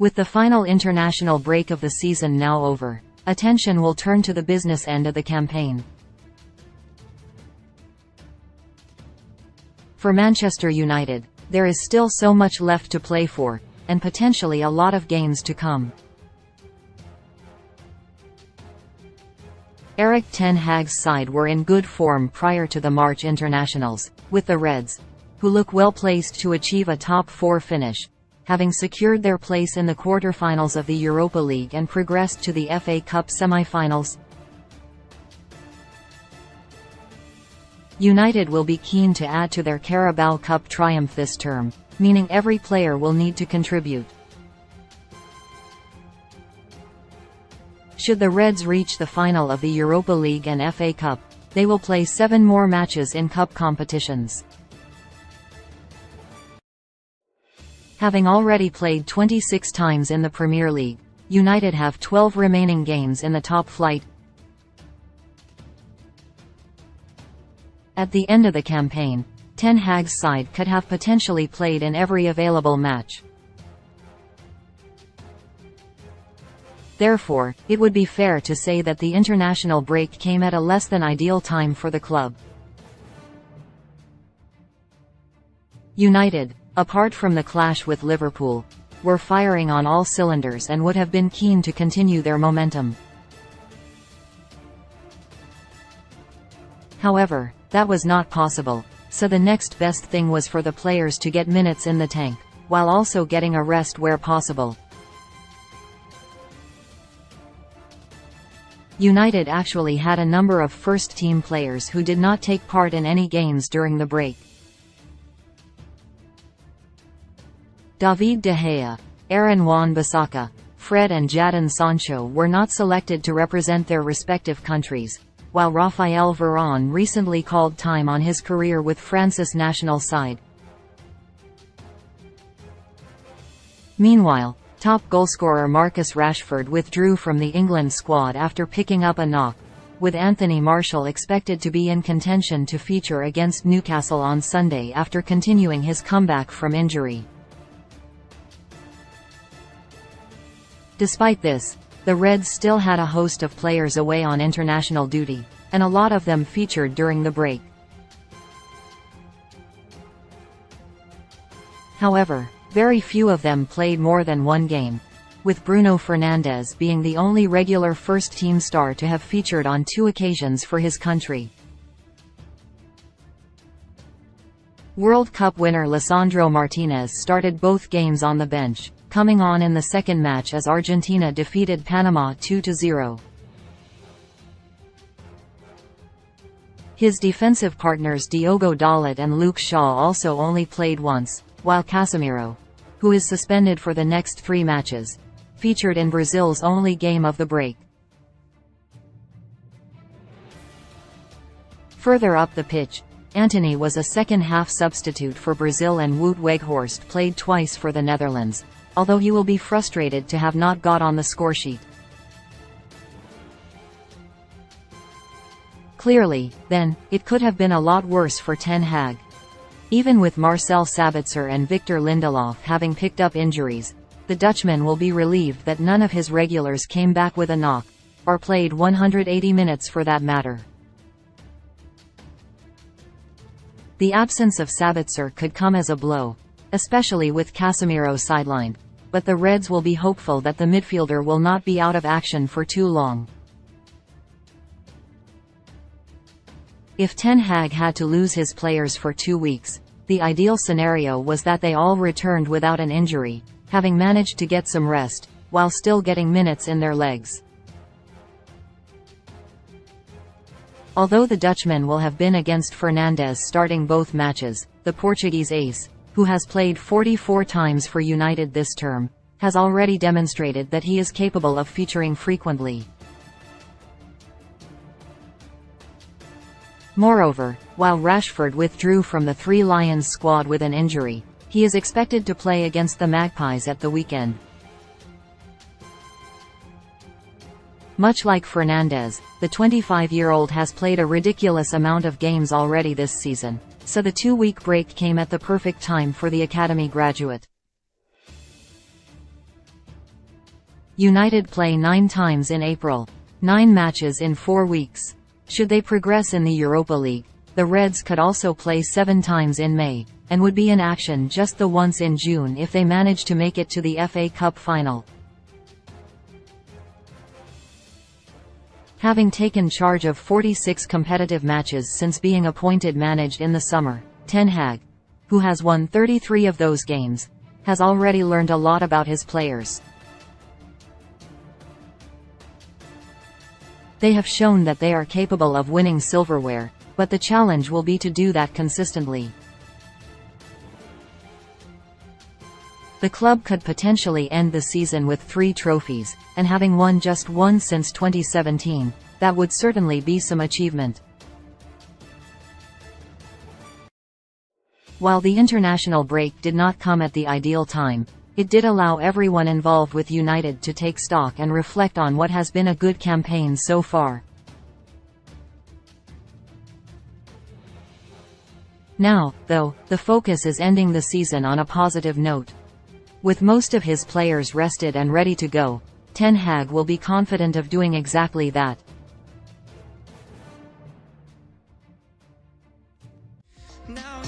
With the final international break of the season now over, attention will turn to the business end of the campaign. For Manchester United, there is still so much left to play for, and potentially a lot of games to come. Erik ten Hag's side were in good form prior to the March internationals, with the Reds, who look well placed to achieve a top 4 finish, having secured their place in the quarter-finals of the Europa League and progressed to the FA Cup semi-finals. United will be keen to add to their Carabao Cup triumph this term, meaning every player will need to contribute. Should the Reds reach the final of the Europa League and FA Cup, they will play 7 more matches in cup competitions. Having already played 26 times in the Premier League, United have 12 remaining games in the top flight. At the end of the campaign, Ten Hag's side could have potentially played in every available match. Therefore, it would be fair to say that the international break came at a less than ideal time for the club. United, apart from the clash with Liverpool, were firing on all cylinders and would have been keen to continue their momentum. However, that was not possible, so the next best thing was for the players to get minutes in the tank, while also getting a rest where possible. United actually had a number of first-team players who did not take part in any games during the break. David De Gea, Aaron Wan-Bissaka, Fred and Jadon Sancho were not selected to represent their respective countries, while Raphael Varane recently called time on his career with France's national side. Meanwhile, top goalscorer Marcus Rashford withdrew from the England squad after picking up a knock, with Anthony Martial expected to be in contention to feature against Newcastle on Sunday after continuing his comeback from injury. Despite this, the Reds still had a host of players away on international duty, and a lot of them featured during the break. However, very few of them played more than one game, with Bruno Fernandes being the only regular first-team star to have featured on 2 occasions for his country. World Cup winner Lisandro Martinez started both games on the bench, coming on in the second match as Argentina defeated Panama 2-0. His defensive partners Diogo Dalot and Luke Shaw also only played once, while Casemiro, who is suspended for the next 3 matches, featured in Brazil's only game of the break. Further up the pitch, Antony was a second-half substitute for Brazil and Wout Weghorst played twice for the Netherlands, although he will be frustrated to have not got on the scoresheet. Clearly, then, it could have been a lot worse for Ten Hag. Even with Marcel Sabitzer and Victor Lindelof having picked up injuries, the Dutchman will be relieved that none of his regulars came back with a knock, or played 180 minutes for that matter. The absence of Sabitzer could come as a blow, especially with Casemiro sidelined, but the Reds will be hopeful that the midfielder will not be out of action for too long. If Ten Hag had to lose his players for 2 weeks, the ideal scenario was that they all returned without an injury, having managed to get some rest, while still getting minutes in their legs. Although the Dutchman will have been against Fernandes starting both matches, the Portuguese ace, who has played 44 times for United this term, has already demonstrated that he is capable of featuring frequently. Moreover, while Rashford withdrew from the Three Lions squad with an injury, he is expected to play against the Magpies at the weekend. Much like Fernandes, the 25-year-old has played a ridiculous amount of games already this season, so the 2-week break came at the perfect time for the academy graduate. United play 9 times in April. 9 matches in 4 weeks. Should they progress in the Europa League, the Reds could also play 7 times in May, and would be in action just the once in June if they manage to make it to the FA Cup final. Having taken charge of 46 competitive matches since being appointed manager in the summer, Ten Hag, who has won 33 of those games, has already learned a lot about his players. They have shown that they are capable of winning silverware, but the challenge will be to do that consistently. The club could potentially end the season with 3 trophies, and having won just one since 2017, that would certainly be some achievement. While the international break did not come at the ideal time, it did allow everyone involved with United to take stock and reflect on what has been a good campaign so far. Now, though, the focus is ending the season on a positive note. With most of his players rested and ready to go, Ten Hag will be confident of doing exactly that. Now